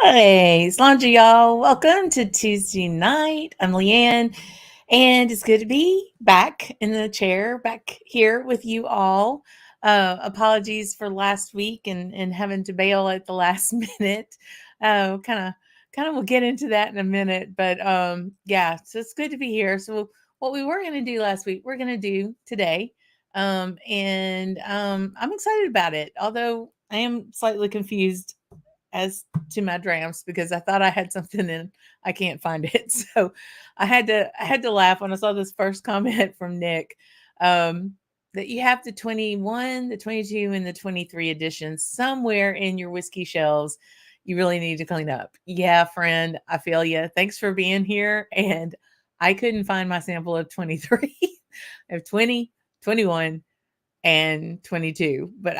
Hey, Slainte Y'all. Welcome to Tuesday night. I'm Leanne, and it's good to be back in the chair, back here with you all. Apologies for last week and having to bail at the last minute. Kind of, we'll get into that in a minute, but yeah, so it's good to be here. So what we were going to do last week, we're going to do today, and I'm excited about it. Although I am slightly confused as to my drams because I thought I had something and I can't find it. So I had to laugh when I saw this first comment from Nick, um, that you have the 21, the 22, and the 23 editions somewhere in your whiskey shelves. You really need to clean up. Yeah, friend, I feel you. Thanks for being here. And I couldn't find my sample of 23. I have 20, 21, and 22, but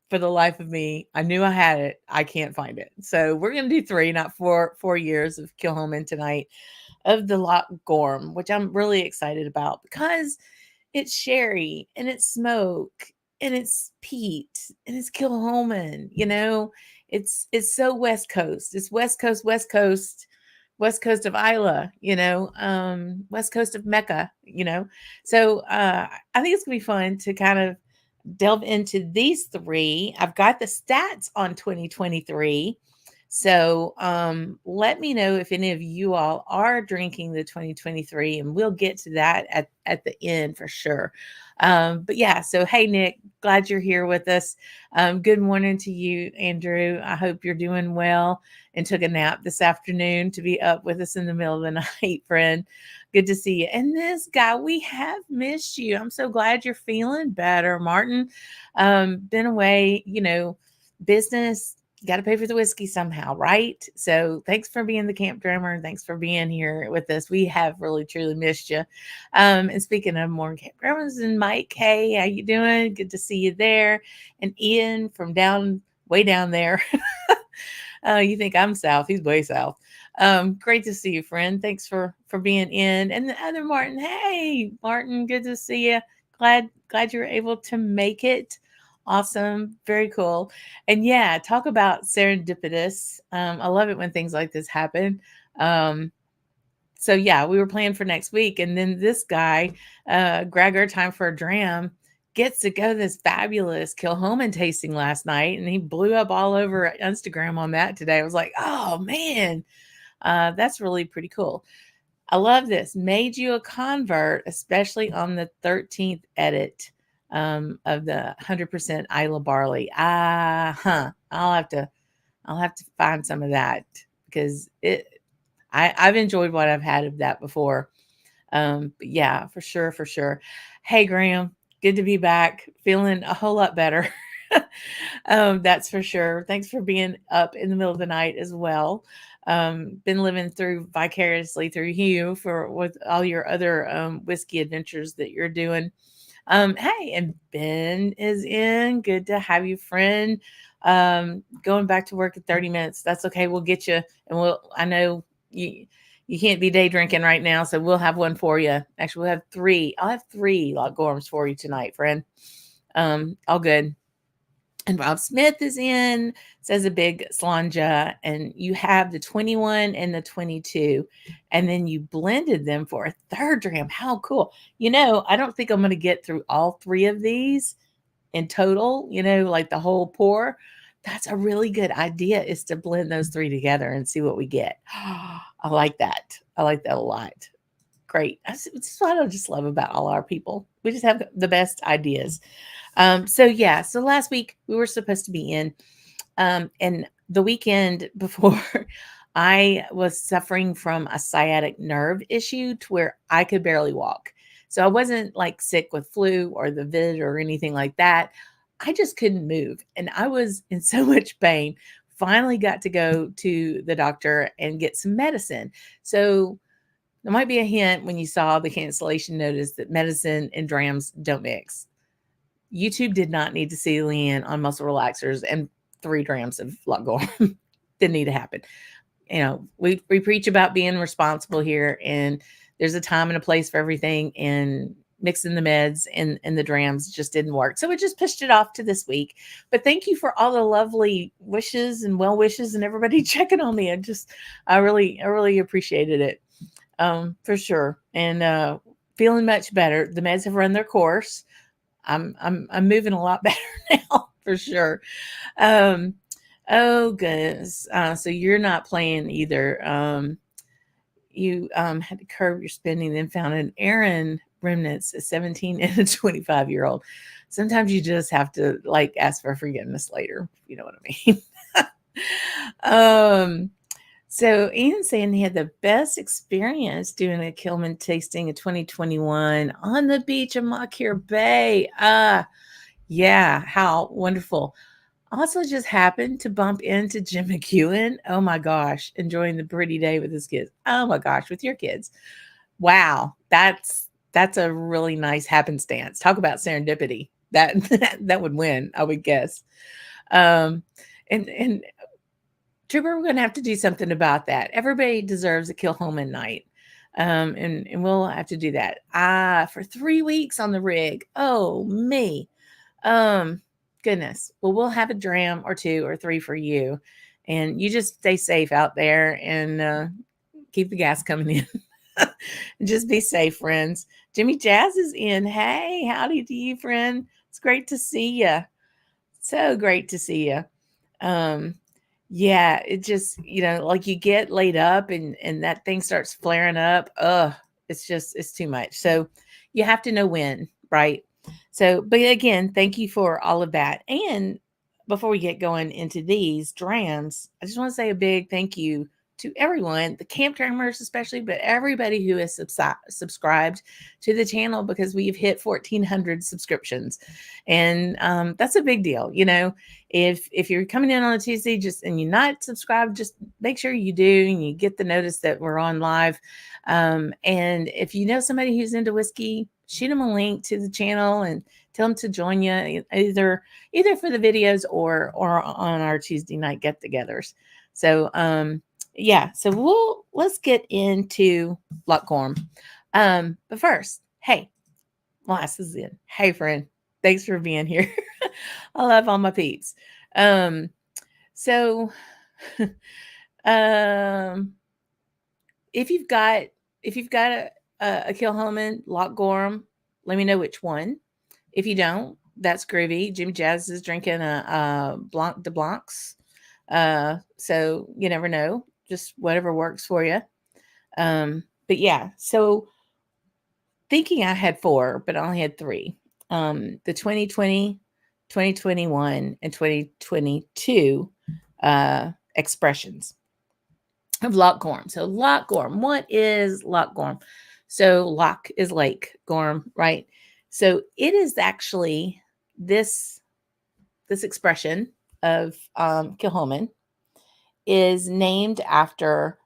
for the life of me, I knew I had it. I can't find it. So we're going to do three, not four years of Kilchoman tonight of the Loch Gorm, which I'm really excited about because it's sherry and it's smoke and it's peat and it's Kilchoman. It's so West Coast. It's West Coast, West Coast, West Coast of Islay, West Coast of Mecca, So I think it's gonna be fun to kind of delve into these three. I've got the stats on 2023. So let me know if any of you all are drinking the 2023, and we'll get to that at the end for sure. But yeah, so hey, Nick, glad you're here with us. Good morning to you, Andrew. I hope you're doing well and took a nap this afternoon to be up with us in the middle of the night, friend. Good to see you. And this guy, we have missed you. I'm so glad you're feeling better, Martin. Been away, business, got to pay for the whiskey somehow, right? So thanks for being the Camp Drammer. Thanks for being here with us. We have really truly missed you. And speaking of more Camp Drammers, and Mike, hey, how you doing? Good to see you there. And Ian from way down there. You think I'm south? He's way south. Great to see you, friend. Thanks for being in. And the other Martin, hey, Martin, good to see you. Glad you were able to make it. Awesome, very cool. And yeah, talk about serendipitous. I love it when things like this happen. So yeah, we were planning for next week, and then this guy, Gregor, time for a dram, gets to go to this fabulous Kilchoman tasting last night, and he blew up all over Instagram on that today. I was like, oh man, that's really pretty cool. I love this. Made you a convert, especially on the 13th edit of the 100% Islay barley. I'll have to find some of that because I've enjoyed what I've had of that before. But yeah, for sure, for sure. Hey, Graham, good to be back. Feeling a whole lot better. That's for sure. Thanks for being up in the middle of the night as well. Been living through vicariously through you with all your other whiskey adventures that you're doing. Hey, and Ben is in. Good to have you, friend. Going back to work in 30 minutes. That's okay. We'll get you, and I know you can't be day drinking right now, so we'll have one for you. Actually, we'll have three. I'll have three Loch Gorms for you tonight, friend. All good. And Rob Smith is in, says a big slanja, and you have the 21 and the 22, and then you blended them for a third dram. How cool. I don't think I'm going to get through all three of these in total, like the whole pour. That's a really good idea, is to blend those three together and see what we get. I like that. I like that a lot. Great. This is what I just love about all our people. We just have the best ideas. So last week we were supposed to be in, and the weekend before I was suffering from a sciatic nerve issue to where I could barely walk. So I wasn't like sick with flu or the vid or anything like that. I just couldn't move, and I was in so much pain. Finally got to go to the doctor and get some medicine. So there might be a hint when you saw the cancellation notice that medicine and drams don't mix. YouTube did not need to see Leanne on muscle relaxers and 3 drams of Loch Gorm. Didn't need to happen. We preach about being responsible here, and there's a time and a place for everything. And mixing the meds and the drams just didn't work. So we just pushed it off to this week. But thank you for all the lovely wishes and well wishes and everybody checking on me. I really appreciated it. For sure. And feeling much better. The meds have run their course. I'm moving a lot better now for sure. Um, oh goodness. So you're not playing either. You had to curb your spending, then found an errand remnants, a 17 and a 25-year-old. Sometimes you just have to like ask for forgiveness later. You know what I mean? So Ian saying he had the best experience doing a Kilman tasting in 2021 on the beach of Mockhere Bay. Yeah, how wonderful. Also just happened to bump into Jim McEwen. Oh my gosh, enjoying the pretty day with his kids. Oh my gosh, with your kids. Wow, that's a really nice happenstance. Talk about serendipity. That would win, I would guess. And Trooper, we're going to have to do something about that. Everybody deserves a Kilchoman night. And we'll have to do that. For 3 weeks on the rig. Oh, me. Goodness. Well, we'll have a dram or 2 or 3 for you. And you just stay safe out there and keep the gas coming in. Just be safe, friends. Jimmy Jazz is in. Hey, howdy to you, friend. It's great to see you. So great to see you. Yeah, it just, like you get laid up and that thing starts flaring up. It's too much. So you have to know when, right? So, but again, thank you for all of that. And before we get going into these drams, I just want to say a big thank you to everyone, the Camp Drammers especially, but everybody who has subscribed to the channel, because we've hit 1,400 subscriptions. And that's a big deal. If you're coming in on a Tuesday and you're not subscribed, just make sure you do and you get the notice that we're on live. And if you know somebody who's into whiskey, shoot them a link to the channel and tell them to join you either for the videos or on our Tuesday night get-togethers. So yeah, so let's get into Loch Gorm. But first, hey, Moss is in. Hey, friend, thanks for being here. I love all my peeps. So if you've got a Kilchoman Loch Gorm, let me know which one. If you don't, that's groovy. Jimmy Jazz is drinking a Blanc de Blancs. So you never know, just whatever works for you. But yeah, so thinking I had 4, but I only had 3. The 2020, 2021, and 2022 expressions of Loch Gorm. So Loch Gorm, what is Loch Gorm? So Loch is lake, Gorm, right? So it is actually this expression of Kilchoman is named after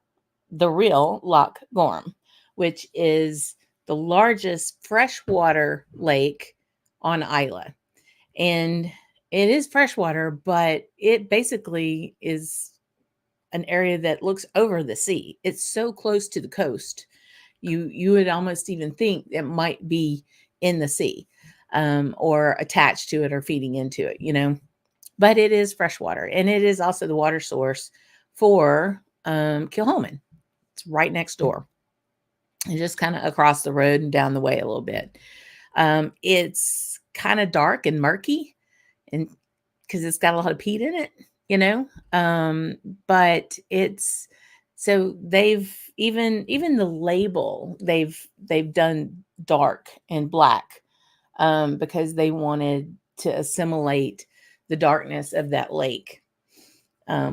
the real Loch Gorm, which is the largest freshwater lake on Islay. And it is freshwater, but it basically is an area that looks over the sea. It's so close to the coast. You would almost even think it might be in the sea, or attached to it or feeding into it, but it is freshwater, and it is also the water source for Kilchoman. It's right next door and just kind of across the road and down the way a little bit. It's kind of dark and murky, and because it's got a lot of peat in it, but it's, so they've even the label they've done dark and black, because they wanted to assimilate the darkness of that lake,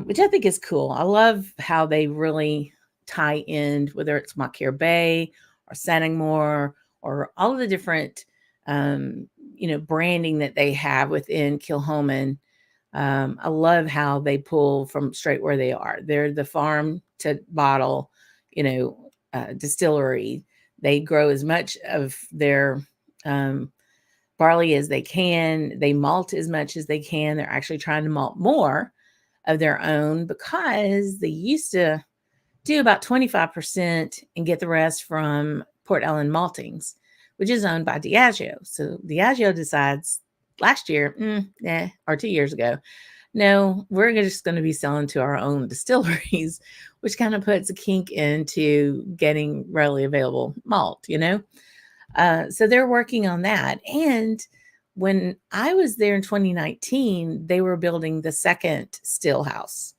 which I think is cool. I love how they really tie in, whether it's Mockhere Bay or Sandingmore or all of the different, branding that they have within Kilchoman. I love how they pull from straight where they are. They're the farm to bottle, distillery. They grow as much of their barley as they can. They malt as much as they can. They're actually trying to malt more of their own, because they used to do about 25% and get the rest from Port Ellen maltings, which is owned by Diageo. So Diageo decides last year, or 2 years ago, no, we're just going to be selling to our own distilleries, which kind of puts a kink into getting readily available malt, So they're working on that. And when I was there in 2019, they were building the second still house.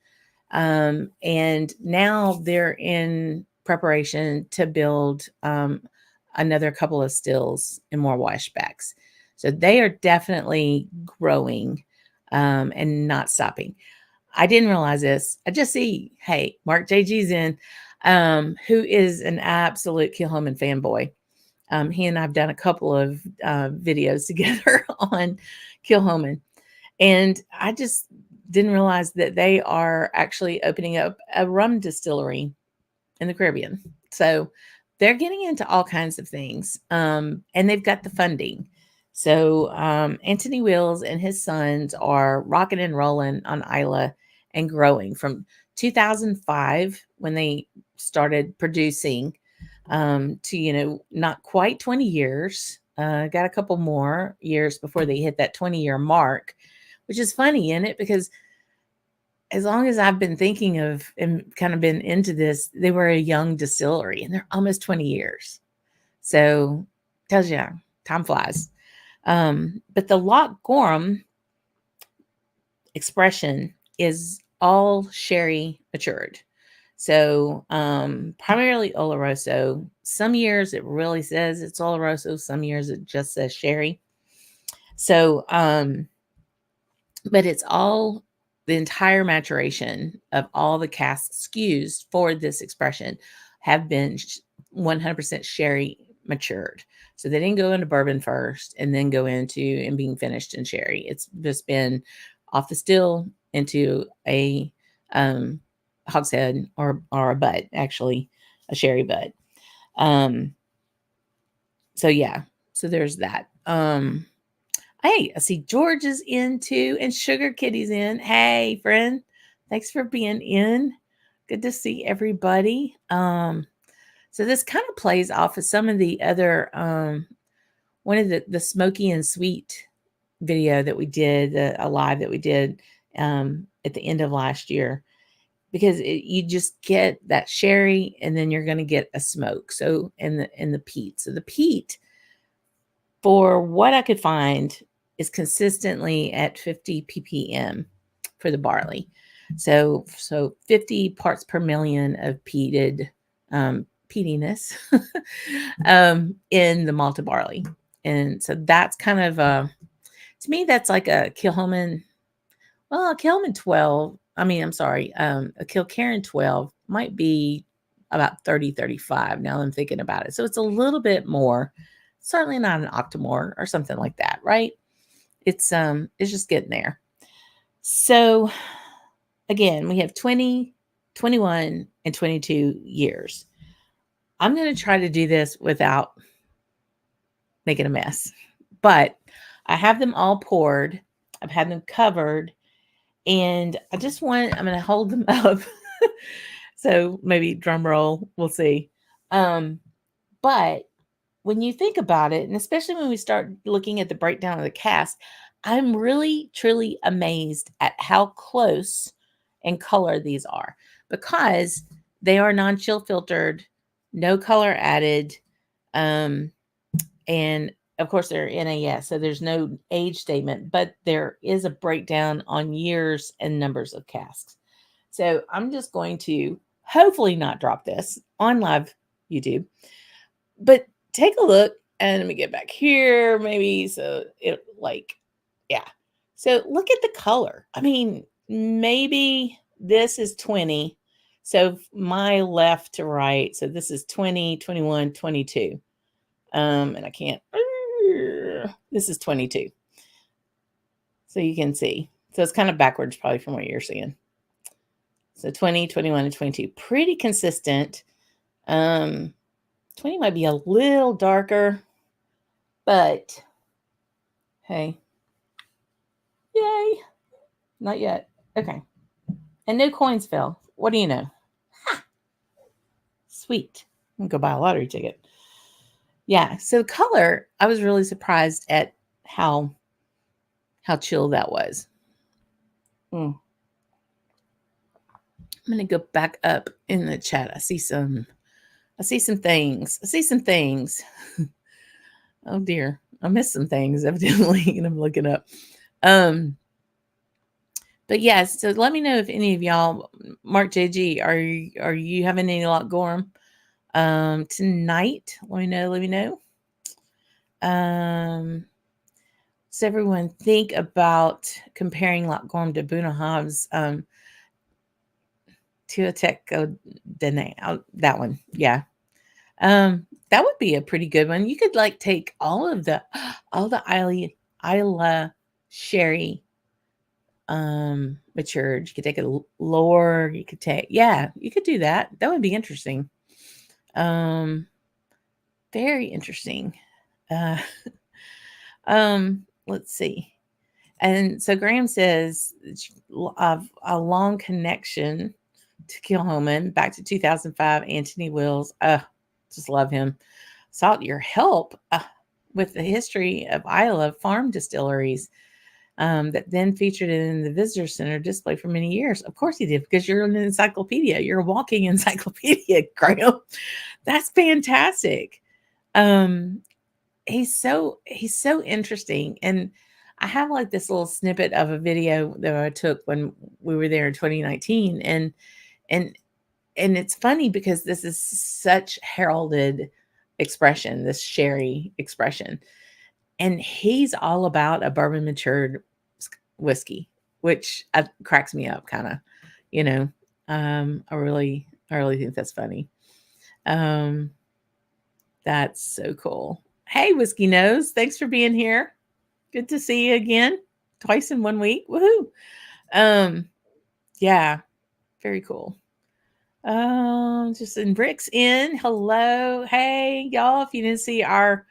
And now they're in preparation to build another couple of stills and more washbacks. So they are definitely growing and not stopping. I didn't realize this. I just see, hey, Mark JG's in, who is an absolute Kilchoman fanboy. He and I've done a couple of videos together on Kilchoman. And I just didn't realize that they are actually opening up a rum distillery in the Caribbean. So they're getting into all kinds of things. And they've got the funding. So Anthony Wills and his sons are rocking and rolling on Islay and growing from 2005 when they started producing to, not quite 20 years. Got a couple more years before they hit that 20-year mark, which is funny, isn't it? Because as long as I've been thinking of and kind of been into this, they were a young distillery and they're almost 20 years. So tells you time flies. But the Loch Gorm expression is all sherry matured. So primarily Oloroso. Some years it really says it's Oloroso. Some years it just says sherry. So, but it's all the entire maturation of all the casks used for this expression have been 100% sherry matured. So they didn't go into bourbon first and then go into and being finished in sherry. It's just been off the still into a hogshead or a butt, actually, a sherry butt. So yeah, so there's that. Hey, I see George is in too, and Sugar Kitty's in. Hey, friend, thanks for being in. Good to see everybody. So this kind of plays off of some of the other, one of the smoky and sweet video that we did, a live that we did at the end of last year, because you just get that sherry and then you're going to get a smoke. So in the peat. So the peat, for what I could find, is consistently at 50 ppm for the barley. So 50 parts per million of peated peatiness in the malted barley. And so that's kind of to me, that's like a Kilchoman. Well, a Kilchoman 12. I mean, I'm sorry, a Kilcairn 12 might be about 30, 35. Now I'm thinking about it. So it's a little bit more. Certainly not an octomore or something like that, right? It's just getting there. So again, we have 20, 21, and 22 years. I'm going to try to do this without making a mess, but I have them all poured. I've had them covered, and I'm going to hold them up. So maybe drum roll, we'll see. But when you think about it, and especially when we start looking at the breakdown of the cask, I'm really, truly amazed at how close in color these are, because they are non-chill filtered, no color added, and of course they're NAS, so there's no age statement, but there is a breakdown on years and numbers of casks. So I'm just going to hopefully not drop this on live YouTube, but take a look, and let me get back here, maybe, so it yeah. So look at the color. I mean, maybe this is 20. So my left to right. So this is 20, 21, 22. And I can't, this is 22. So you can see. So it's kind of backwards probably from what you're seeing. So 20, 21, and 22. Pretty consistent. 20 might be a little darker, but hey. Yay. Not yet. Okay. And no coins fell. What do you know? Ha! Sweet. I'm going to go buy a lottery ticket. Yeah. So color, I was really surprised at how chill that was. Mm. I'm gonna go back up in the chat. I see some things. I see some things. Oh dear. I missed some things evidently, and I'm looking up. Um, but yes, so let me know if any of y'all, Mark JG, are you having any Loch Gorm tonight? Let me know. Let me know. Does everyone think about comparing Loch Gorm to Bunnahab's Tuateco Dene? That one, yeah. That would be a pretty good one. You could like take all the Islay sherry matured. You could take a lower, you could take, yeah, you could do that. That would be interesting. Um Very interesting. Uh let's see. And so Graham says of a long connection to Kilchoman back to 2005. Anthony Wills, just love him. Sought your help with the history of Islay farm distilleries that then featured it in the visitor center display for many years. Of course he did, because you're an encyclopedia. You're a walking encyclopedia, Graham. That's fantastic. Um, he's so interesting, and I have like this little snippet of a video that I took when we were there in 2019, and it's funny because this is such heralded expression, this sherry expression, and he's all about a bourbon matured whiskey, which cracks me up, kind of, you know. I really think that's funny. Um, that's so cool. Hey, Whiskey Nose, thanks for being here. Good to see you again, twice in 1 week. Woohoo! Um, yeah, very cool. Just in Rick's in. Hello, hey y'all. If you didn't see our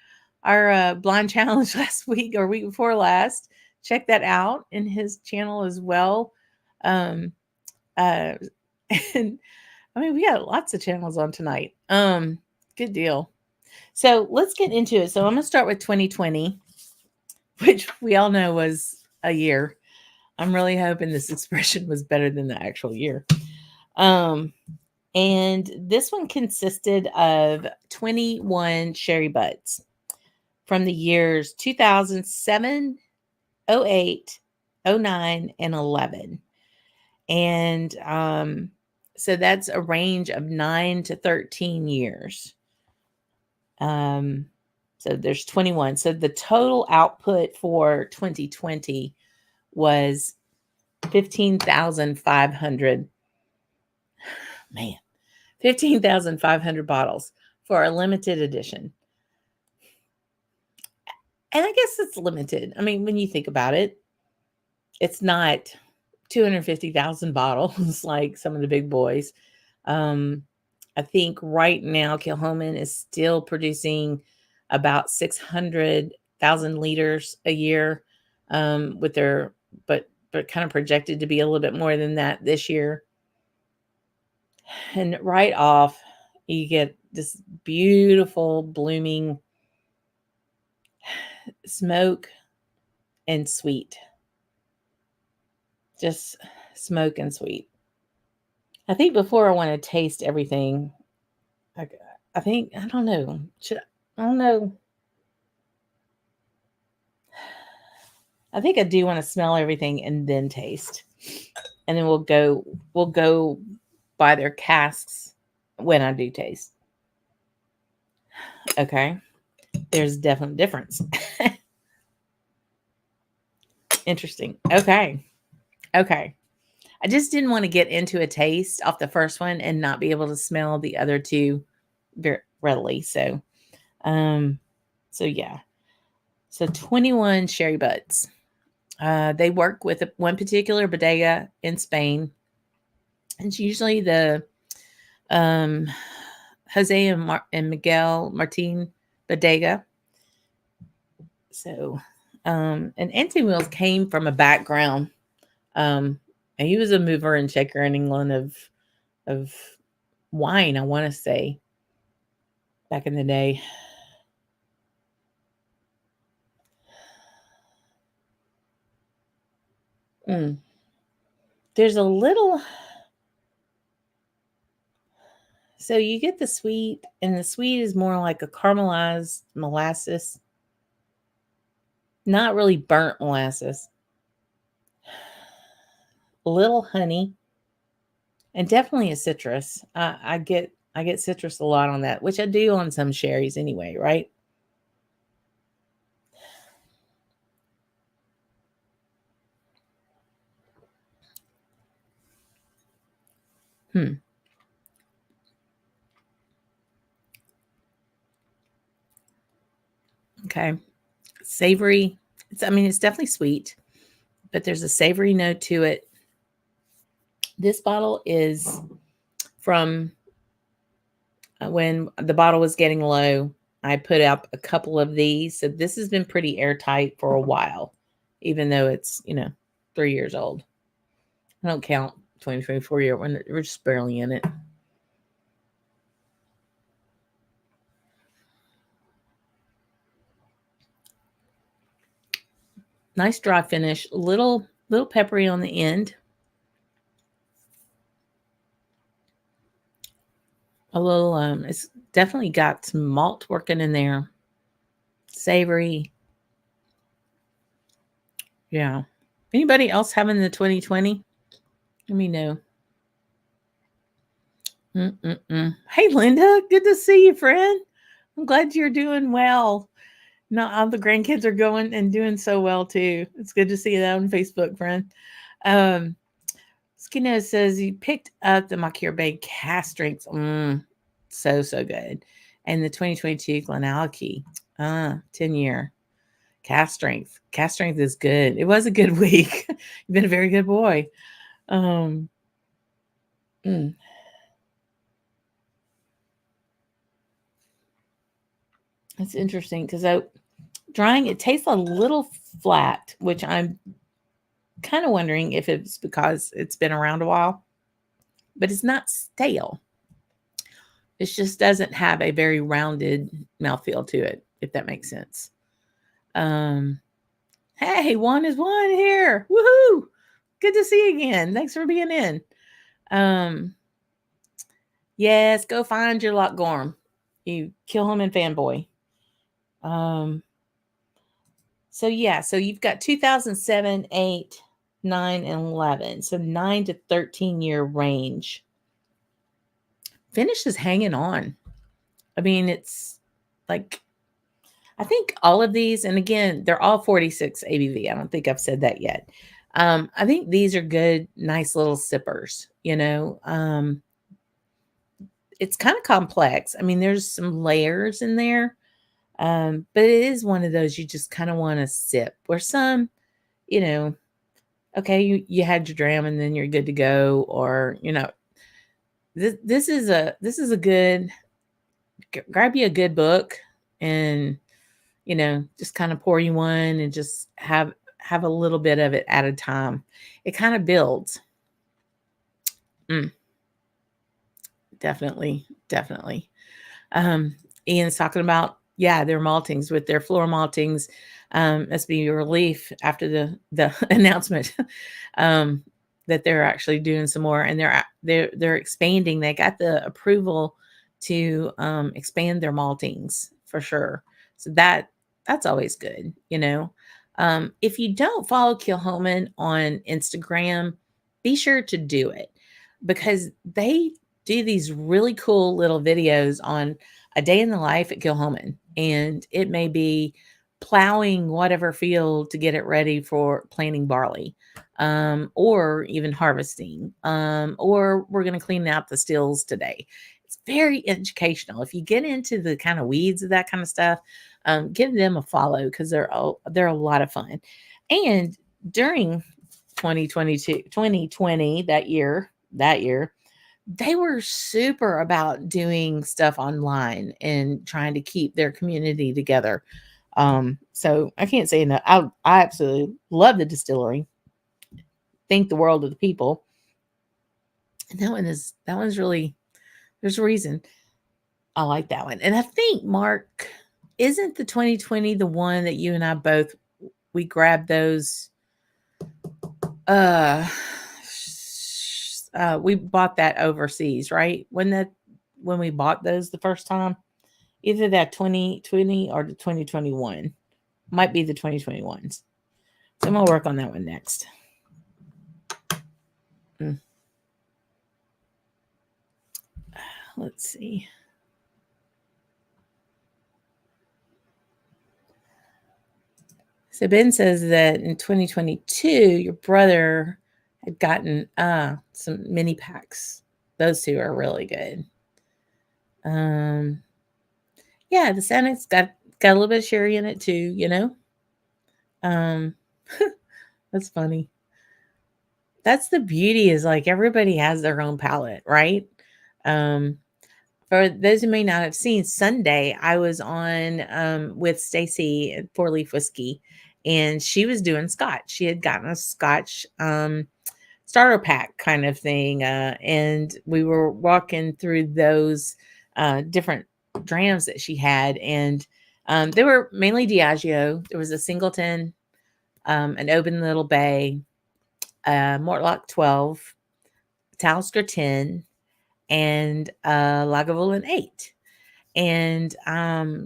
blind challenge last week or week before last, check that out in his channel as well. Um, uh, and I mean, we got lots of channels on tonight. Good deal. So let's get into it. So I'm gonna start with 2020, which we all know was a year. I'm really hoping this expression was better than the actual year. And this one consisted of 21 sherry butts from the years 2007, 08, 09, and 11. And so that's a range of 9 to 13 years. So there's 21. So the total output for 2020 was 15,500. Man, 15,500 bottles for a limited edition. And I guess it's limited. I mean, when you think about it, it's not 250,000 bottles like some of the big boys. I think right now Kilchoman is still producing about 600,000 liters a year, with their, but kind of projected to be a little bit more than that this year. And right off, you get this beautiful blooming smoke and sweet. Just smoke and sweet. I think before I want to taste everything, I think, I don't know. I don't know. I think I do want to smell everything and then taste. And then we'll go by their casks when I do taste. Okay. There's definitely difference. Interesting. Okay. I just didn't want to get into a taste off the first one and not be able to smell the other two very readily. So yeah. So 21 sherry butts. They work with one particular bodega in Spain. It's usually the Jose and Miguel Martin bodega. So, and Anthony Wills came from a background, and he was a mover and shaker in England of wine, I want to say, back in the day. Mm. There's a little, so you get the sweet, and the sweet is more like a caramelized molasses, not really burnt molasses. A little honey, and definitely a citrus. I get citrus a lot on that, which I do on some sherries anyway, right? Hmm. Okay. Savory. It's definitely sweet, but there's a savory note to it. This bottle is from when the bottle was getting low. I put up a couple of these. So this has been pretty airtight for a while, even though it's, 3 years old. I don't count 2024 year when we're just barely in it. Nice dry finish, little peppery on the end. A little it's definitely got some malt working in there. Savory. Yeah. Anybody else having the 2020? Let me know. Mm-mm-mm. Hey, Linda, good to see you, friend. I'm glad you're doing well. Not all the grandkids are going and doing so well too. It's good to see you on Facebook, friend. Um, Skinner says you picked up the Makir Bay cast strengths. So good. And the 2022 Glenallachie, 10-year cast strength. Cast strength is good. It was a good week. You've been a very good boy. Um, mm. That's interesting because drying it tastes a little flat, which I'm kind of wondering if it's because it's been around a while, but it's not stale. It just doesn't have a very rounded mouthfeel to it, if that makes sense. Um, hey, one is one here. Woohoo! Good to see you again. Thanks for being in. Um, yes, go find your Loch Gorm. You Kilchoman fanboy. Um, so yeah, so you've got 2007, 8, 9, and 11. So 9 to 13-year range. Finish is hanging on. It's like, I think all of these, and again, they're all 46 ABV. I don't think I've said that yet. I think these are good, nice little sippers. It's kind of complex. There's some layers in there, but it is one of those you just kind of want to sip. Where some, you know, okay, you had your dram and then you're good to go, or this is a good, grab you a good book and just kind of pour you one and just have a little bit of it at a time. It kind of builds. Mm, definitely. Um, Ian's talking about, yeah, their maltings with their floor maltings. Must be a relief after the announcement um, that they're actually doing some more, and they're expanding. They got the approval to expand their maltings for sure. So that's always good. If you don't follow Kilchoman on Instagram, be sure to do it, because they do these really cool little videos on a day in the life at Kilchoman. And it may be plowing whatever field to get it ready for planting barley, or even harvesting, or we're going to clean out the stills today. It's very educational. If you get into the kind of weeds of that kind of stuff, give them a follow, because they're a lot of fun. And during 2020, that year, they were super about doing stuff online and trying to keep their community together. So I can't say enough. I absolutely love the distillery. Think the world of the people. And that one's really, there's a reason I like that one. And I think, Mark, isn't the 2020 the one that you and I both, we grabbed those Uh, we bought that overseas, right? When we bought those the first time, either that 2020 or the 2021, might be the 2021s. So I'm gonna work on that one next. Mm. Let's see. So Ben says that in 2022, your brother had gotten some mini packs. Those two are really good. Um, yeah, the Santa's got a little bit of sherry in it too. Um, that's funny. That's the beauty is like everybody has their own palate, right? Um, for those who may not have seen, Sunday I was on with Stacy at Four Leaf Whiskey, and she was doing Scotch. She had gotten a Scotch starter pack kind of thing, and we were walking through those different drams that she had, and they were mainly Diageo. There was a Singleton, an Open Little Bay, Mortlock 12, Talisker 10, and Lagavulin 8. And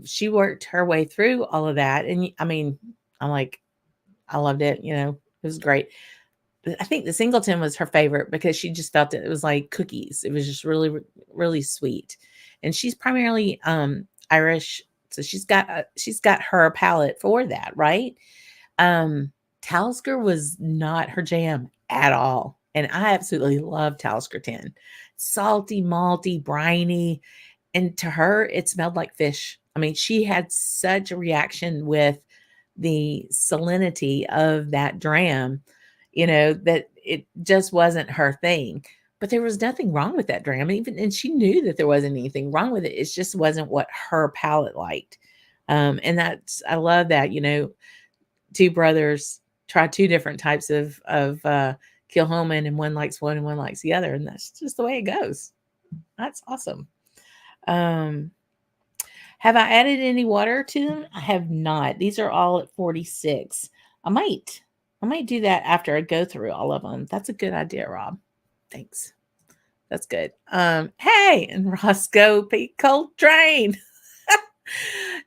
she worked her way through all of that. And I mean, I'm like, I loved it. It was great. I think the Singleton was her favorite because she just felt it was like cookies. It was just really, really sweet. And she's primarily Irish, so she's got her palate for that, right? Um, Talisker was not her jam at all. And I absolutely love Talisker 10. Salty, malty, briny. And to her, it smelled like fish. I mean, she had such a reaction with the salinity of that dram, that it just wasn't her thing. But there was nothing wrong with that dram. And she knew that there wasn't anything wrong with it. It just wasn't what her palate liked. And I love that, two brothers try two different types of Kilchoman, and one likes one and one likes the other, and that's just the way it goes. That's awesome. Um, have I added any water to them? I have not. These are all at 46. I might do that after I go through all of them. That's a good idea, Rob. Thanks. That's good. Hey, and Roscoe Pete Coltrane.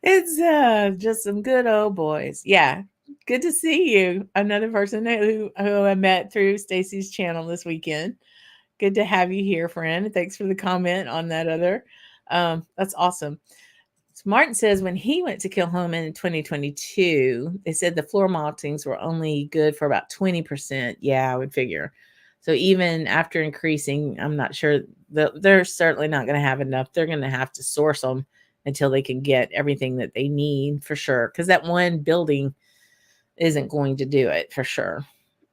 It's just some good old boys. Yeah. Good to see you. Another person who I met through Stacy's channel this weekend. Good to have you here, friend. Thanks for the comment on that other. That's awesome. So Martin says when he went to Kilchoman in 2022, they said the floor maltings were only good for about 20%. Yeah, I would figure. So even after increasing, I'm not sure they're certainly not going to have enough. They're going to have to source them until they can get everything that they need for sure. Because that one building isn't going to do it for sure.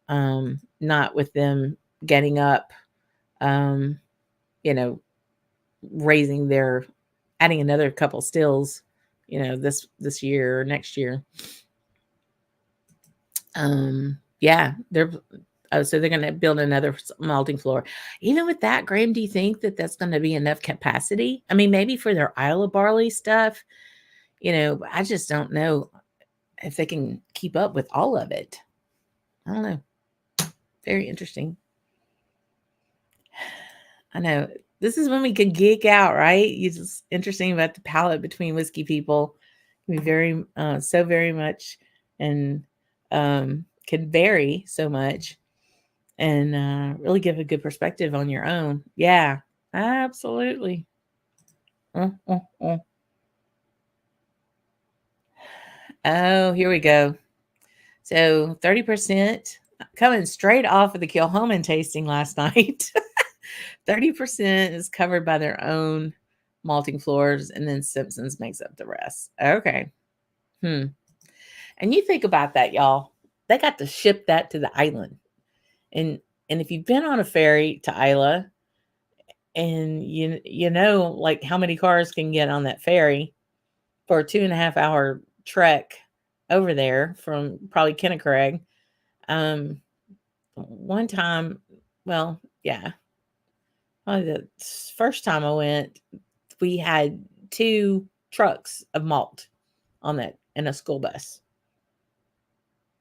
Not with them getting up, um, you know, raising their adding another couple stills, this year or next year. Yeah, so they're going to build another malting floor. Even with that, Graham, do you think that that's going to be enough capacity? I mean, maybe for their Isle of Barley stuff, I just don't know if they can keep up with all of it. I don't know. Very interesting. I know. This is when we can geek out, right? It's just interesting about the palate between whiskey people. We very, so very much, and can vary so much, and really give a good perspective on your own. Yeah, absolutely. Uh, uh, uh. Oh, here we go. So 30% coming straight off of the Kilchoman tasting last night. 30% is covered by their own malting floors, and then Simpson's makes up the rest. Okay. And you think about that, y'all. They got to ship that to the island. And if you've been on a ferry to Islay, and like how many cars can get on that ferry for a 2.5 hour trek over there from probably Kennicreg. One time, well, yeah, probably the first time I went, we had 2 trucks of malt on that in a school bus.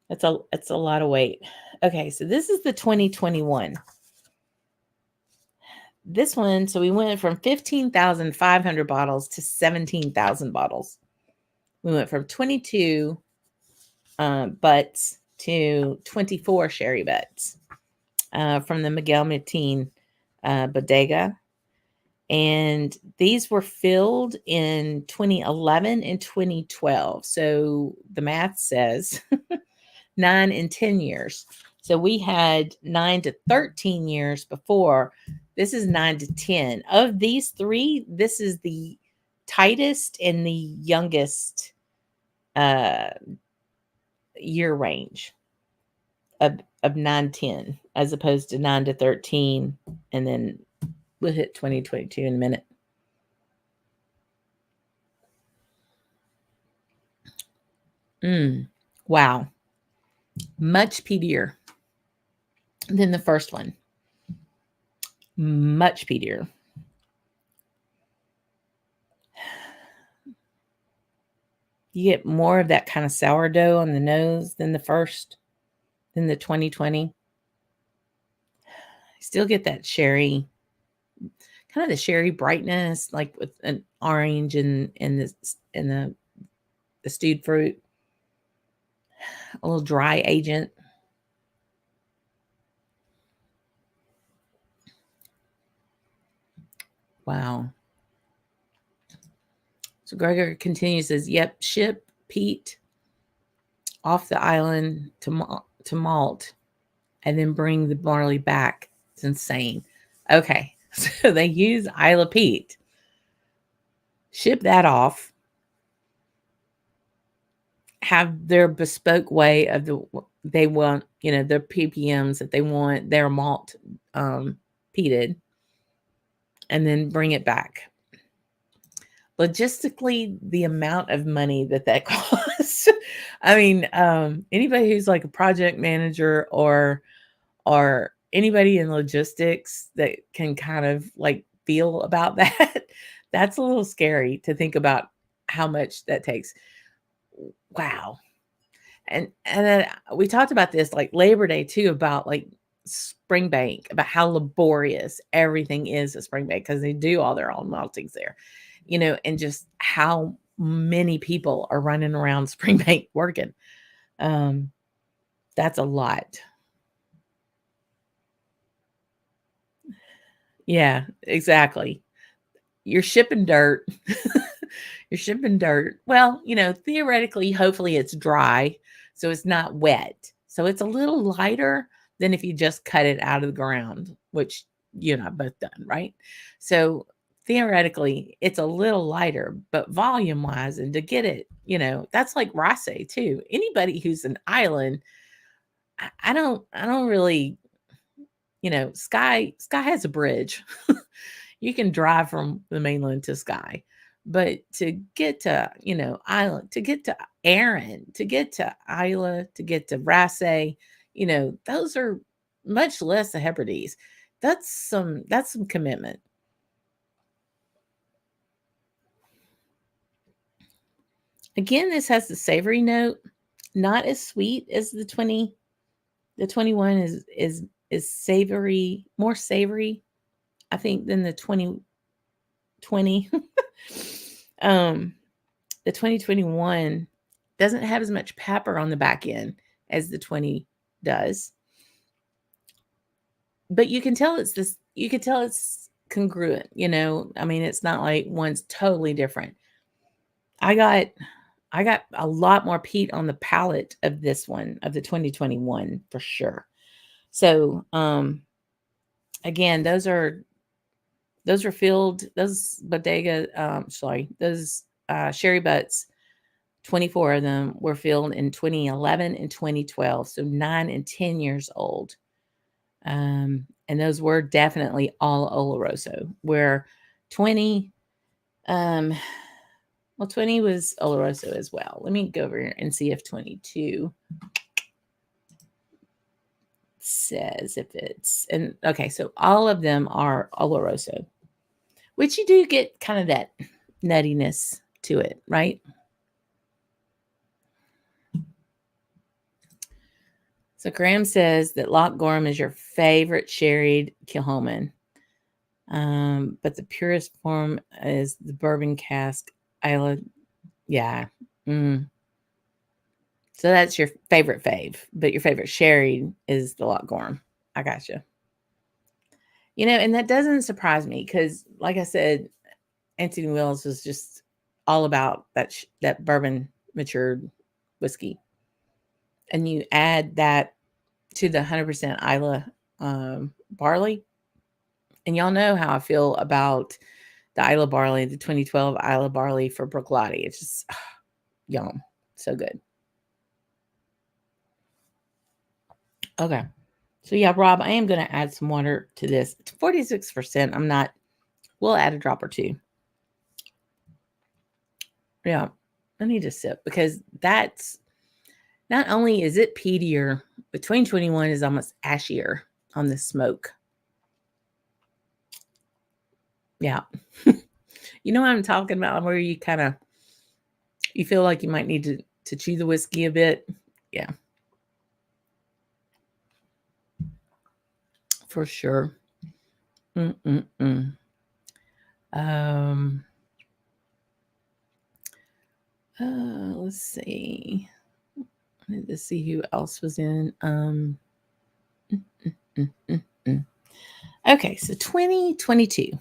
That's a lot of weight. Okay, so this is the 2021. This one, so we went from 15,500 bottles to 17,000 bottles. We went from 22 butts to 24 sherry butts from the Miguel Martin bodega. And these were filled in 2011 and 2012. So the math says 9 and 10 years. So we had 9 to 13 years before. This is 9 to 10. Of these three, this is the tightest and the youngest year range of 9, 10, as opposed to 9 to 13. And then we'll hit 2022 in a minute. Wow. Much peatier than the first one. Much peatier. You get more of that kind of sourdough on the nose than the 2020. Still get that sherry, kind of the sherry brightness, like with an orange and the stewed fruit. A little dry agent. Wow. So Gregor continues, says, yep, ship peat off the island to malt and then bring the barley back. It's insane. Okay. So they use Islay peat, ship that off, have their bespoke way of they want, their ppms that they want their malt peated, and then bring it back. Logistically, the amount of money that costs. I mean, anybody who's like a project manager or anybody in logistics that can kind of like feel about that, that's a little scary to think about how much that takes. Wow. And then we talked about this like Labor Day too, about like Springbank, about how laborious everything is at Springbank because they do all their own maltings there, and just how many people are running around Springbank working. That's a lot. Yeah, exactly. You're shipping dirt. You're shipping dirt. Well, theoretically, hopefully it's dry, so it's not wet. So it's a little lighter than if you just cut it out of the ground, which you and I both done, right? So theoretically, it's a little lighter, but volume wise, and to get it, that's like rice too. Anybody who's an island, I don't really, Sky has a bridge. You can drive from the mainland to Sky, but to get to, Island, to get to Aaron, to get to Islay, to get to Rasse, those are much less the Hebrides. That's some commitment. Again, this has the savory note, not as sweet as the 20. The 21 is savory, more savory, I think, than the 2020. The 2021 doesn't have as much pepper on the back end as the 20 does. But you can tell it's congruent, I mean, it's not like one's totally different. I got a lot more peat on the palate of this one, of the 2021 for sure. So, again, those are filled, those bodega, those sherry butts, 24 of them were filled in 2011 and 2012. So 9 and 10 years old. And those were definitely all Oloroso, where 20, 20 was Oloroso as well. Let me go over here and see if 22 says if it's, and okay, so all of them are Oloroso, which you do get kind of that nuttiness to it, right? So Graham says that Loch Gorm is your favorite sherried Kilchoman. But the purest form is the bourbon cask Islay. Yeah. Mm. So that's your favorite fave, but your favorite sherry is the Loch Gorm. I gotcha. And that doesn't surprise me because, like I said, Anthony Wills was just all about that bourbon matured whiskey, and you add that to the 100% Islay barley, and y'all know how I feel about the Islay barley, the 2012 Islay barley for Brooklady. It's just yum, so good. Okay. So yeah, Rob, I am going to add some water to this. It's 46%. We'll add a drop or two. Yeah. I need to sip because that's not only is it peatier, but 2021 is almost ashier on the smoke. Yeah. You know what I'm talking about? Where you feel like you might need to chew the whiskey a bit. Yeah. For sure. Mm-mm-mm. Let's see. I need to see who else was in. Okay, so 2022.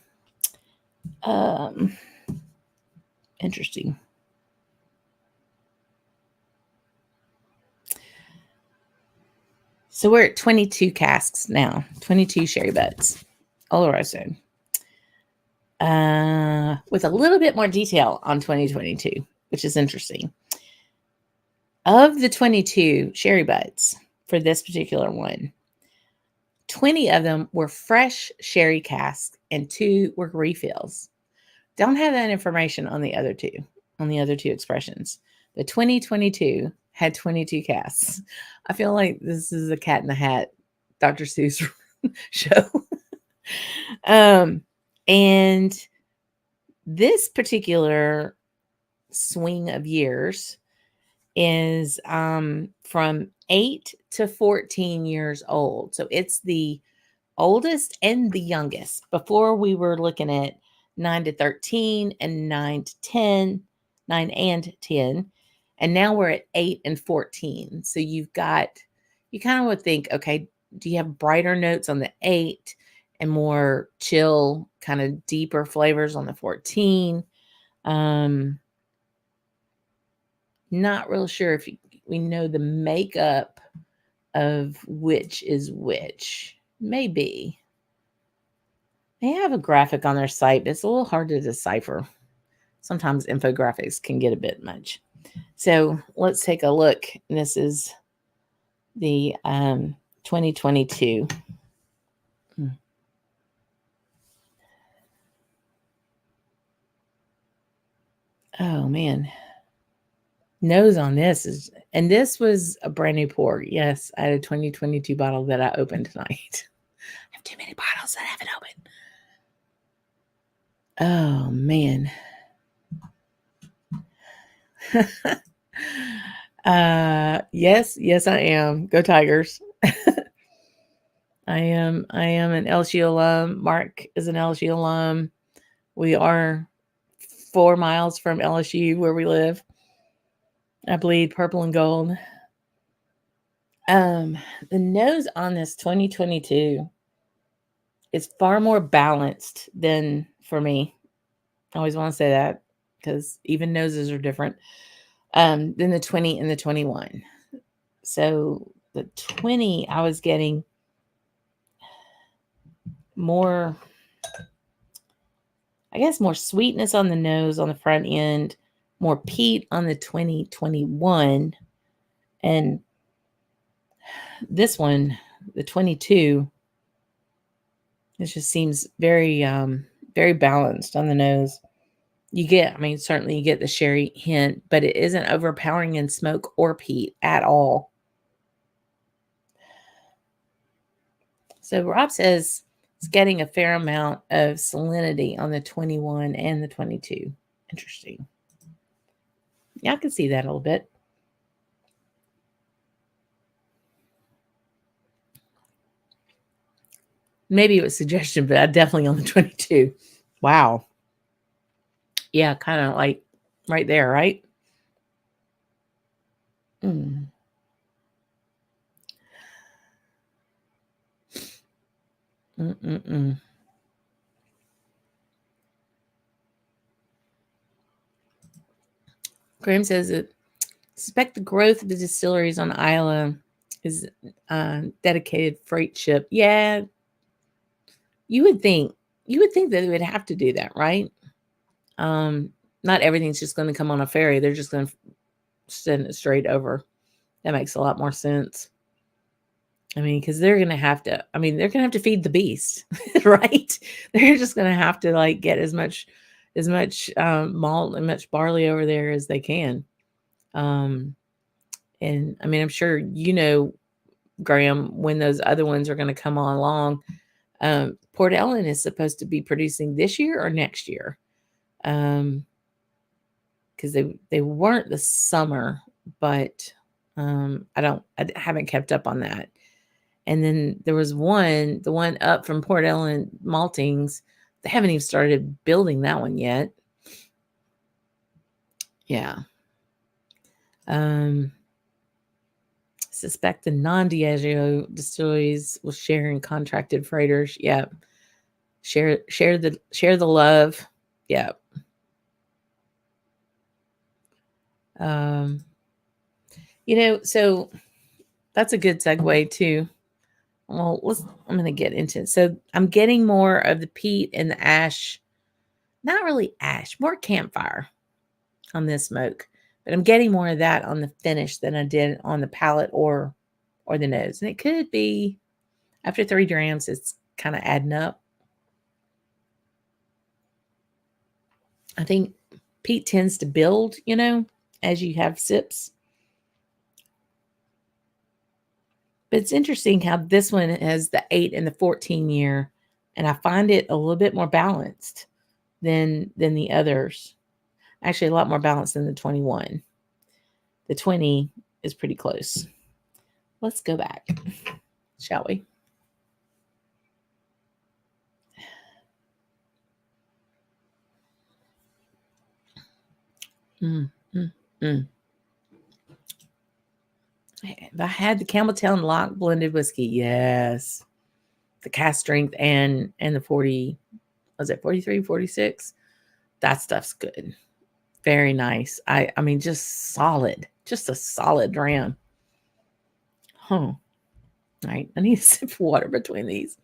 Interesting. So we're at 22 casks now, 22 sherry butts, Oloroso. With a little bit more detail on 2022, which is interesting. Of the 22 sherry butts for this particular one, 20 of them were fresh sherry casks and 2 were refills. Don't have that information on the other two expressions. The 2022 had 22 casks. I feel like this is a Cat in the Hat Dr. Seuss show. And this particular swing of years is from 8 to 14 years old. So it's the oldest and the youngest. Before we were looking at 9 to 13 and 9 to 10, 9 and 10. And now we're at 8 and 14. So you kind of would think, okay, do you have brighter notes on the 8 and more chill, kind of deeper flavors on the 14? Not real sure if we know the makeup of which is which. Maybe. They have a graphic on their site, but it's a little hard to decipher. Sometimes infographics can get a bit much. So let's take a look. This is the 2022. Oh, man. Nose on this and this was a brand new pour. Yes, I had a 2022 bottle that I opened tonight. I have too many bottles that I haven't opened. Oh, man. Yes, I am. Go Tigers. I am an LSU alum. Mark is an LSU alum. We are 4 miles from LSU where we live. I bleed purple and gold. The nose on this 2022 is far more balanced than for me. I always want to say that because even noses are different than the 20 and the 21. So the 20, I was getting more, I guess, more sweetness on the nose on the front end, more peat on the 2021. And this one, the 22, it just seems very, very balanced on the nose. Certainly you get the sherry hint, but it isn't overpowering in smoke or peat at all. So Rob says it's getting a fair amount of salinity on the 21 and the 22. Interesting. Yeah, I can see that a little bit. Maybe it was suggestion, but I definitely on the 22. Wow. Yeah, kind of like right there, right? Mm. Mm-mm-mm. Graham says that suspect the growth of the distilleries on Islay is dedicated freight ship. Yeah, you would think that they would have to do that, right? Um, Not everything's just going to come on a ferry. They're just going to send it straight over. That makes a lot more sense. I mean, because they're going to have to. I mean, they're going to have to feed the beast, right? They're just going to have to like get as much malt and much barley over there as they can. Um, and I mean, I'm sure you know, Graham, when those other ones are going to come on along. Port Ellen is supposed to be producing this year or next year. Because they weren't this summer, but I haven't kept up on that. And then there was the one up from Port Ellen Maltings. They haven't even started building that one yet. Yeah. Suspect the non-Diageo distilleries will share in contracted freighters. Yeah. Share the love. Yeah. Um, so that's a good segue too. Well, I'm going to get into it. So I'm getting more of the peat and the ash, not really ash, more campfire on this smoke, but I'm getting more of that on the finish than I did on the palate or the nose. And it could be after 3 drams, it's kind of adding up. I think peat tends to build, as you have sips. But it's interesting how this one has the 8 and the 14 year, and I find it a little bit more balanced than the others. Actually, a lot more balanced than the 21. The 20 is pretty close. Let's go back, shall we? Mm, mm, mm. If I had the Campbelltown Lock blended whiskey, yes. The cast strength and the 40, was it 43, 46? That stuff's good. Very nice. I mean, just solid. Just a solid dram. Huh. All right. I need a sip of water between these.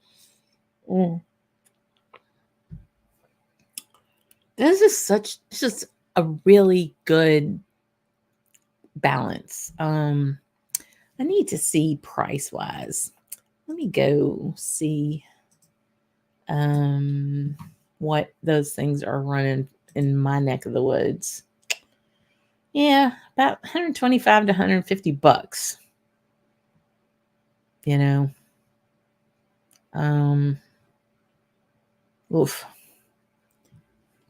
Mm. This is just a really good balance. I need to see price wise. Let me go see what those things are running in my neck of the woods. Yeah, about 125 to 150 bucks. You know. Oof.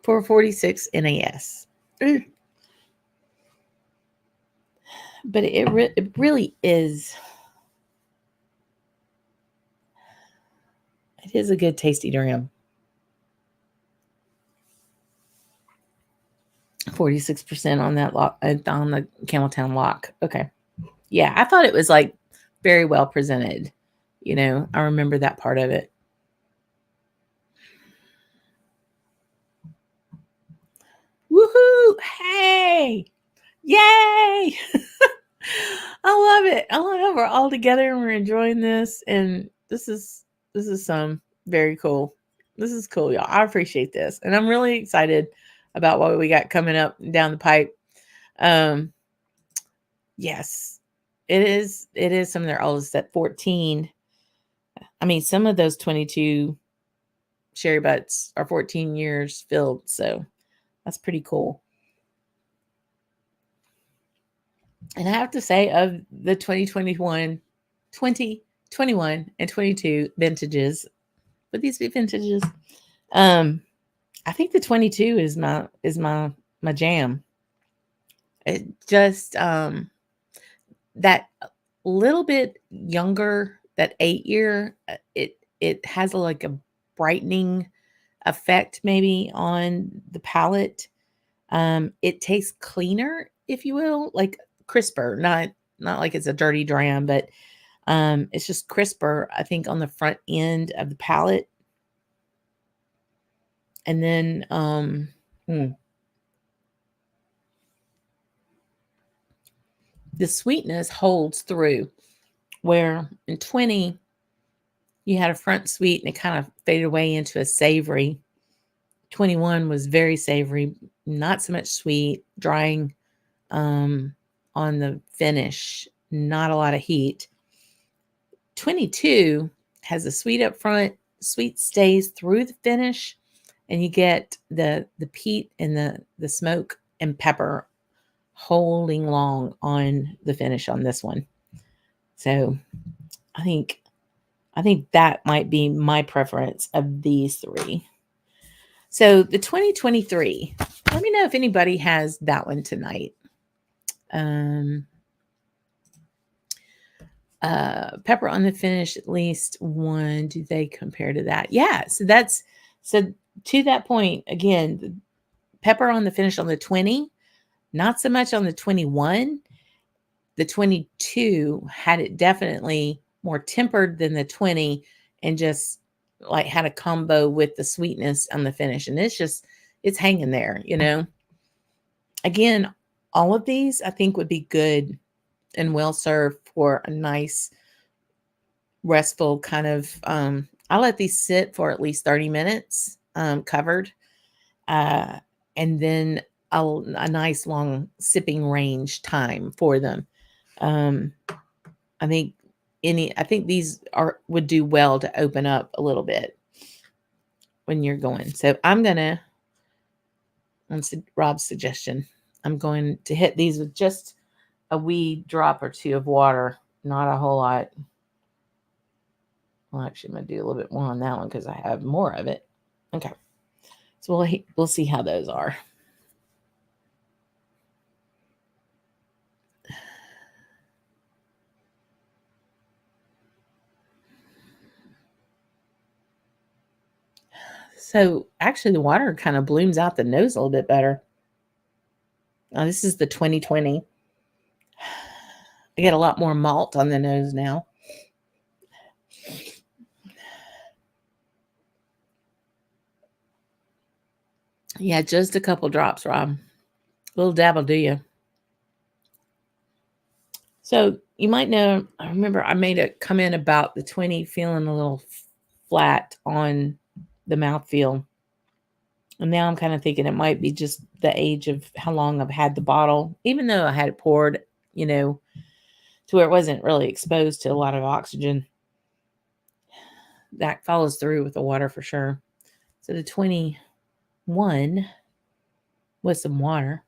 446 NAS. But it really is. It is a good tasty dram. 46% on that lock, on the Campbelltown Lock. Okay. Yeah, I thought it was like very well presented. I remember that part of it. Woohoo! Hey! Yay! I love it. I love how we're all together and we're enjoying this. And this is very cool. This is cool, y'all. I appreciate this. And I'm really excited about what we got coming up down the pipe. Yes, it is some of their oldest at 14. I mean, some of those 22 sherry butts are 14 years filled. So that's pretty cool. And I have to say, of the 2021, and 22 vintages, would these be vintages? I think the 22 is my jam. It just that little bit younger, that 8 year, it has like a brightening effect maybe on the palate. It tastes cleaner, if you will, like crisper, not like it's a dirty dram, but it's just crisper, I think, on the front end of the palate. And then the sweetness holds through, where in 20 you had a front sweet and it kind of faded away into a savory. 21 was very savory, not so much sweet, drying on the finish, not a lot of heat. 22 has a sweet up front, sweet stays through the finish, and you get the peat and the smoke and pepper holding long on the finish on this one. So I think that might be my preference of these three. So the 2023, let me know if anybody has that one tonight. Pepper on the finish, at least one. Do they compare to that? Yeah. So to that point, again, the pepper on the finish on the 20, not so much on the 21. The 22 had it definitely more tempered than the 20, and just like had a combo with the sweetness on the finish. And it's hanging there, Again, all of these I think would be good and well served for a nice restful kind of, I let these sit for at least 30 minutes, covered, and then a nice long sipping range time for them. I think these would do well to open up a little bit when you're going. So I'm gonna, on Rob's suggestion, I'm going to hit these with just a wee drop or two of water, not a whole lot. Well, actually, I'm gonna do a little bit more on that one because I have more of it. Okay, so we'll see how those are. So actually, the water kind of blooms out the nose a little bit better. Now, this is the 2020. I get a lot more malt on the nose now. Yeah, just a couple drops, Rob. A little dab will do you. So you might know, I remember I made a comment about the 20 feeling a little flat on the mouthfeel. And now I'm kind of thinking it might be just the age of how long I've had the bottle, even though I had it poured, to where it wasn't really exposed to a lot of oxygen. That follows through with the water for sure. So the 21 with some water.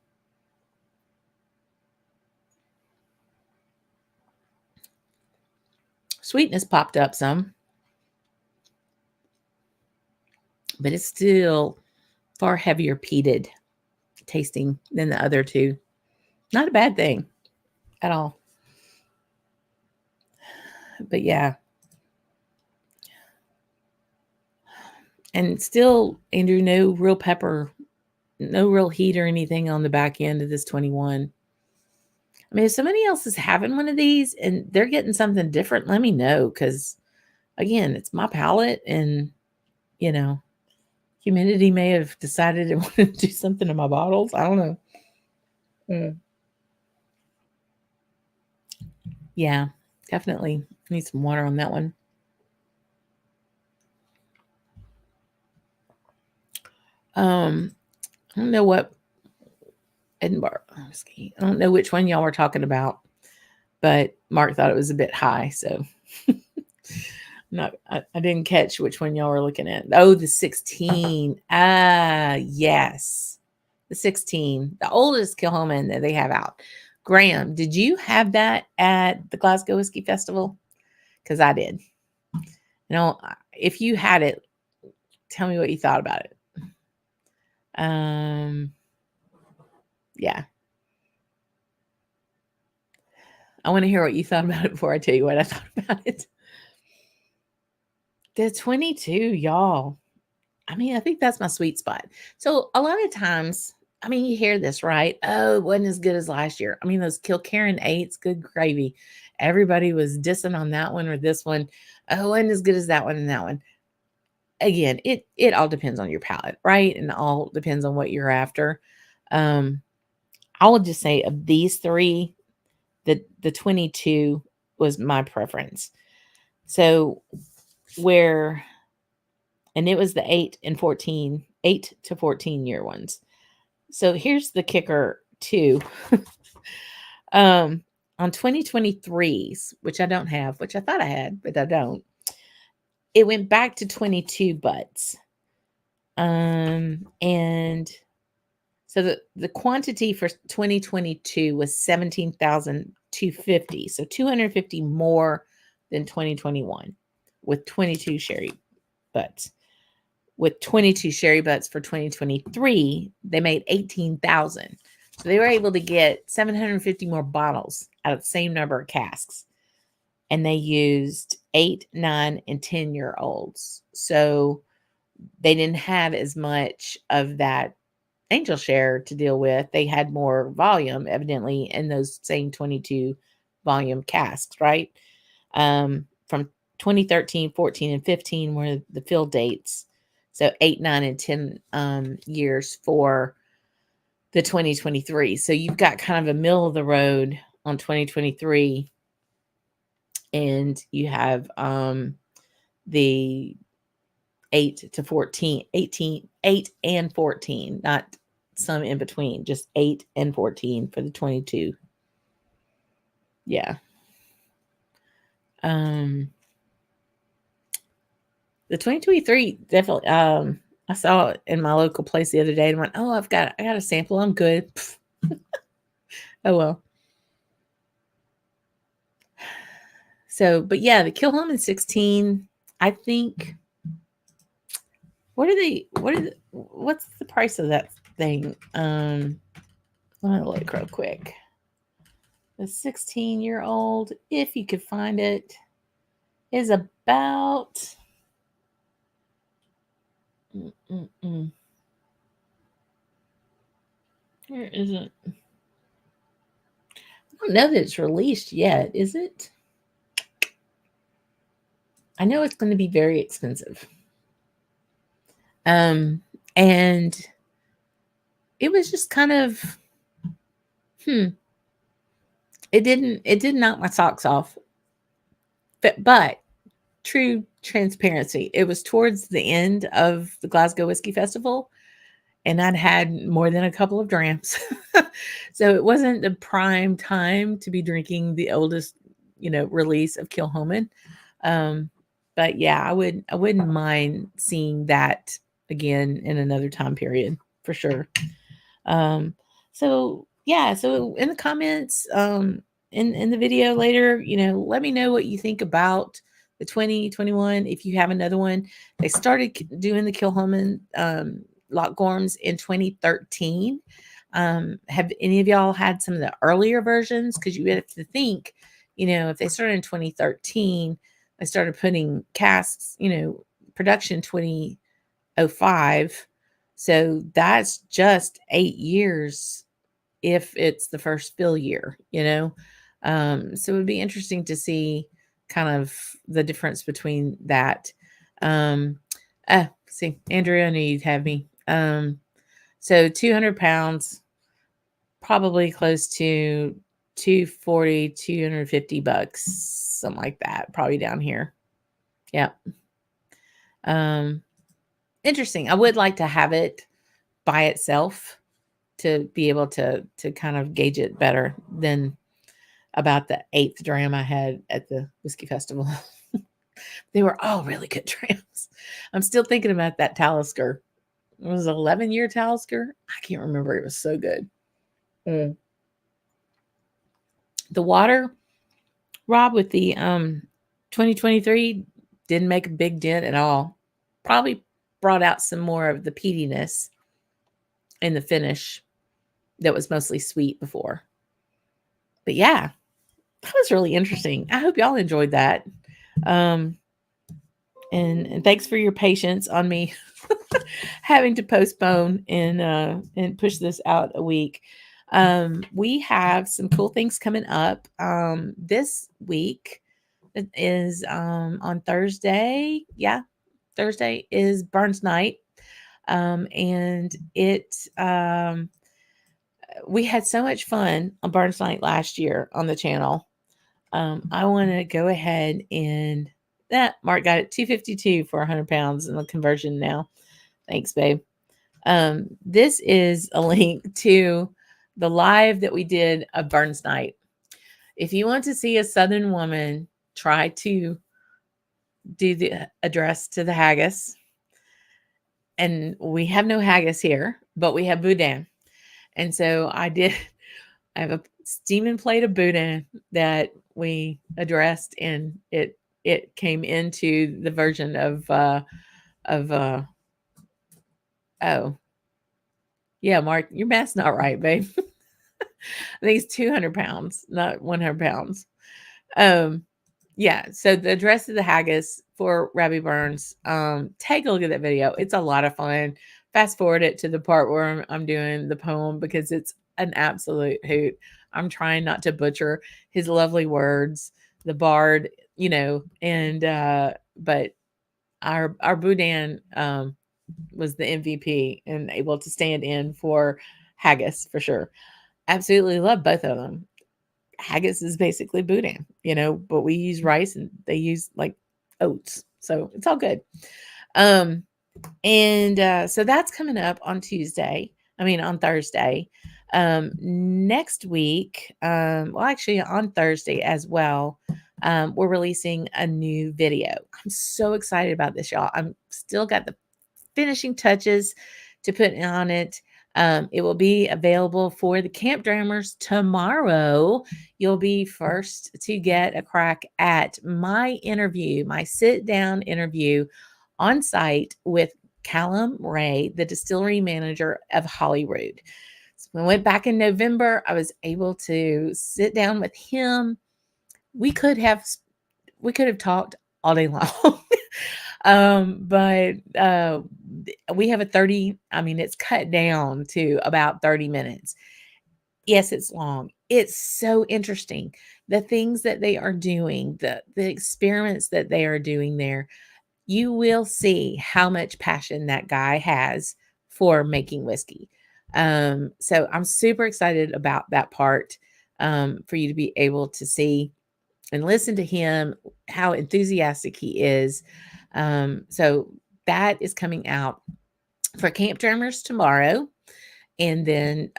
Sweetness popped up some, but it's still far heavier peated tasting than the other two. Not a bad thing at all. But yeah. And still, Andrew, no real pepper, no real heat or anything on the back end of this 21. I mean, if somebody else is having one of these and they're getting something different, let me know. Because, again, it's my palate, and, humidity may have decided it wanted to do something to my bottles. I don't know. Yeah, definitely need some water on that one. I don't know what Edinburgh whiskey. I don't know which one y'all were talking about, but Mark thought it was a bit high, so I didn't catch which one y'all were looking at. Oh, the 16. Yes, the 16, the oldest Kilchoman that they have out. Graham, did you have that at the Glasgow Whiskey Festival? Because I did. If you had it, tell me what you thought about it. Yeah. I want to hear what you thought about it before I tell you what I thought about it. The 22, y'all. I mean, I think that's my sweet spot. So a lot of times, I mean, you hear this, right? Oh, it wasn't as good as last year. I mean, those Kilchoman 8s, good gravy. Everybody was dissing on that one or this one. Oh, it wasn't as good as that one and that one. Again, it all depends on your palate, right? And all depends on what you're after. Um, I will just say of these three, the 22 was my preference. So where and it was the 8 to 14 year ones. So here's the kicker too. On 2023s, which I don't have, which I thought I had, but I don't. It went back to 22 butts. And so the quantity for 2022 was 17,250. So 250 more than 2021 with 22 sherry butts. With 22 sherry butts for 2023, they made 18,000. So they were able to get 750 more bottles out of the same number of casks. And they used 8, 9, and 10-year-olds. So they didn't have as much of that angel share to deal with. They had more volume, evidently, in those same 22 volume casks, right? From 2013, 14, and 15 were the fill dates. So 8, 9, and 10 years for the 2023. So you've got kind of a middle of the road on 2023. And you have the 8 to 14, 18, 8 and 14, not some in between, just 8 and 14 for the 22. Yeah. The 2023 definitely, I saw it in my local place the other day and went, oh, I got a sample. I'm good. Oh, well. So, but yeah, the Kilchoman 16, I think, what's the price of that thing? Let me look real quick. The 16-year-old, if you could find it, is about where is it? I don't know that it's released yet, is it? I know it's going to be very expensive. And it was just kind of it did knock my socks off. But true transparency, it was towards the end of the Glasgow Whiskey Festival, and I'd had more than a couple of drams. So it wasn't the prime time to be drinking the oldest, release of Kilchoman. But yeah, I wouldn't mind seeing that again in another time period for sure. So yeah, so in the comments, in the video later, let me know what you think about the 2021. If you have another one, they started doing the Kilchoman Loch Gorms in 2013. Have any of y'all had some of the earlier versions? Because you have to think, if they started in 2013, they started putting casks, production 2005. So that's just 8 years if it's the first fill year, So it would be interesting to see kind of the difference between that. See, Andrew, I knew you'd have me. So 200 pounds, probably close to 240, 250 bucks, something like that, probably down here. Yeah. Interesting. I would like to have it by itself to be able to kind of gauge it better than about the 8th dram I had at the whiskey festival. They were all really good drams. I'm still thinking about that Talisker. It was an 11-year Talisker. I can't remember. It was so good. The water, Rob, with the 2023 didn't make a big dent at all. Probably brought out some more of the peatiness in the finish that was mostly sweet before. But yeah, that was really interesting. I hope y'all enjoyed that. And thanks for your patience on me having to postpone and push this out a week. We have some cool things coming up this week. It is on Thursday. Yeah, Thursday is Burns Night. And it we had so much fun on Burns Night last year on the channel. I want to go ahead and that Mark got it 252 for 100 pounds in the conversion now. Thanks, babe. This is a link to the live that we did of Burns Night. If you want to see a Southern woman try to do the address to the haggis, and we have no haggis here, but we have boudin. And so I have a steaming plate of boudin that we addressed, and it came into the version of oh yeah, Mark, your math's not right, babe. I think it's 200 pounds, not 100 pounds. Yeah, so the address of the haggis for Rabbi Burns, take a look at that video. It's a lot of fun. Fast forward it to the part where I'm doing the poem because it's an absolute hoot. I'm trying not to butcher his lovely words, the bard, and but our boudin was the MVP and able to stand in for haggis for sure. Absolutely love both of them. Haggis is basically boudin, but we use rice and they use like oats. So it's all good. And so that's coming up on on Thursday. Next week, well, actually on Thursday as well, we're releasing a new video. I'm so excited about this, y'all. I'm still got the finishing touches to put on it. It will be available for the Camp Drammers tomorrow. You'll be first to get a crack at my sit-down interview on site with Callum Ray, the distillery manager of Holyrood. So we went back in November. I was able to sit down with him. We could have talked all day long. But we have a 30, it's cut down to about 30 minutes. Yes, it's long. It's so interesting. The things that they are doing, the experiments that they are doing there, you will see how much passion that guy has for making whiskey. So I'm super excited about that part, for you to be able to see and listen to him, how enthusiastic he is. So that is coming out for Camp Drummers tomorrow. And then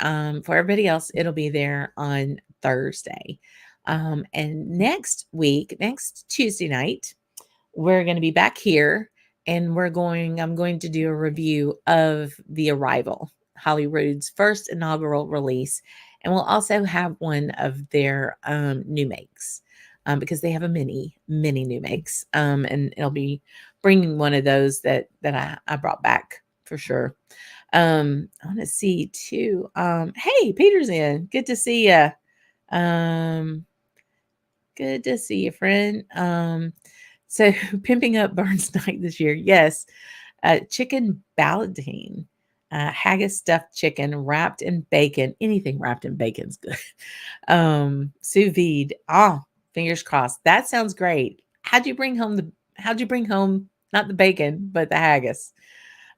for everybody else, it'll be there on Thursday. And next Tuesday night, we're going to be back here and I'm going to do a review of The Arrival, Holyrood's first inaugural release. And we'll also have one of their new makes. Because they have a many new makes. And it'll be bringing one of those that I brought back for sure. I want to see too. Hey, Peter's in. Good to see you. Good to see you, friend. So pimping up Burns Night this year. Yes. Chicken ballotine. Haggis stuffed chicken wrapped in bacon. Anything wrapped in bacon's good. Sous vide. Oh, fingers crossed. That sounds great. How'd you bring home not the bacon, but the haggis?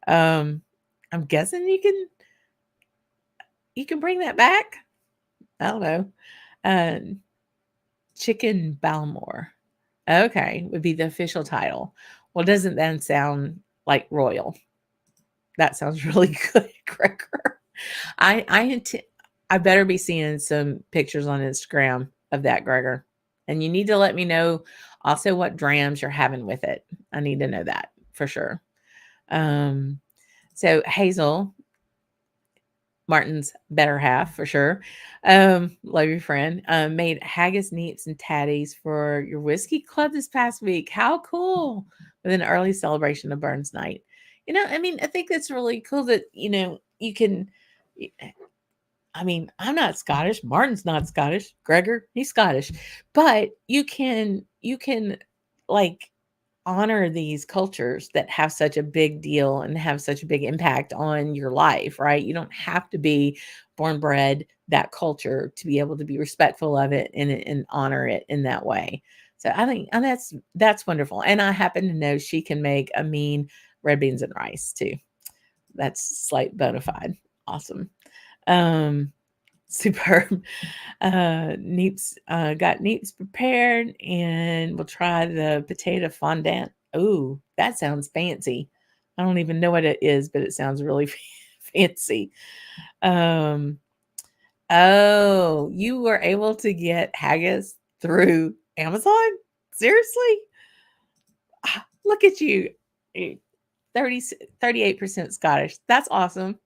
I'm guessing you can bring that back. I don't know. Chicken Balmore. Okay, would be the official title. Well, doesn't that sound like royal? That sounds really good, Gregor. I better be seeing some pictures on Instagram of that, Gregor. And you need to let me know also what drams you're having with it. I need to know that for sure. So Hazel, Martin's better half for sure. Love your friend. Made haggis neeps and tatties for your whiskey club this past week. How cool! With an early celebration of Burns Night. I think that's really cool that you can. I'm not Scottish. Martin's not Scottish. Gregor, he's Scottish. But you can like honor these cultures that have such a big deal and have such a big impact on your life, right? You don't have to be born bred that culture to be able to be respectful of it and honor it in that way. So I think and that's wonderful. And I happen to know she can make a mean red beans and rice too. That's slight bona fide. Awesome. Um, superb. Neeps got neeps prepared, and we'll try the potato fondant. Ooh, that sounds fancy. I don't even know what it is, but it sounds really fancy. Um, oh, you were able to get haggis through Amazon? Seriously? Ah, look at you. Eh, 30, 38% Scottish. That's awesome.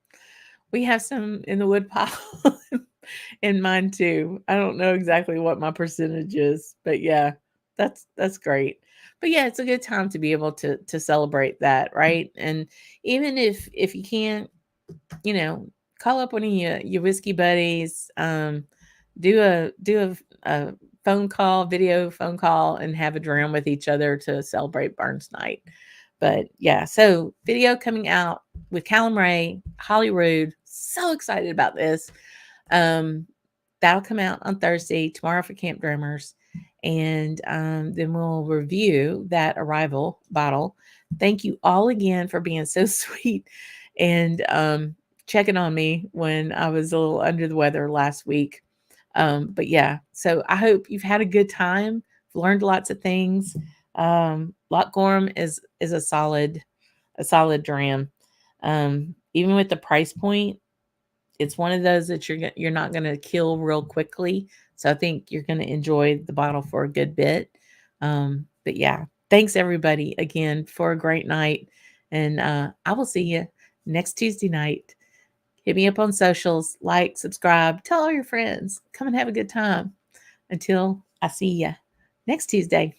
We have some in the wood pile in mine too. I don't know exactly what my percentage is, but yeah, that's great. But yeah, it's a good time to be able to celebrate that, right? And even if you can't, you know, call up one of your whiskey buddies, do a phone call, video phone call, and have a dram with each other to celebrate Burns Night. But yeah, so video coming out with Callum Ray, Holyrood. So excited about this. Um, that'll come out on Thursday, tomorrow for Camp Drammers. And then we'll review that arrival bottle. Thank you all again for being so sweet and checking on me when I was a little under the weather last week. But yeah, so I hope you've had a good time, learned lots of things. Loch Gorm is a solid dram. Even with the price point, it's one of those that you're not going to kill real quickly. So I think you're going to enjoy the bottle for a good bit. But yeah, thanks everybody again for a great night, and I will see you next Tuesday night. Hit me up on socials, like, subscribe, tell all your friends, come and have a good time. Until I see you next Tuesday,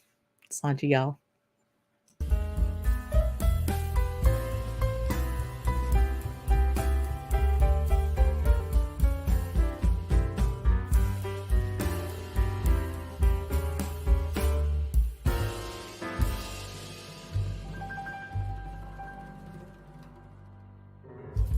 Slainte Y'all.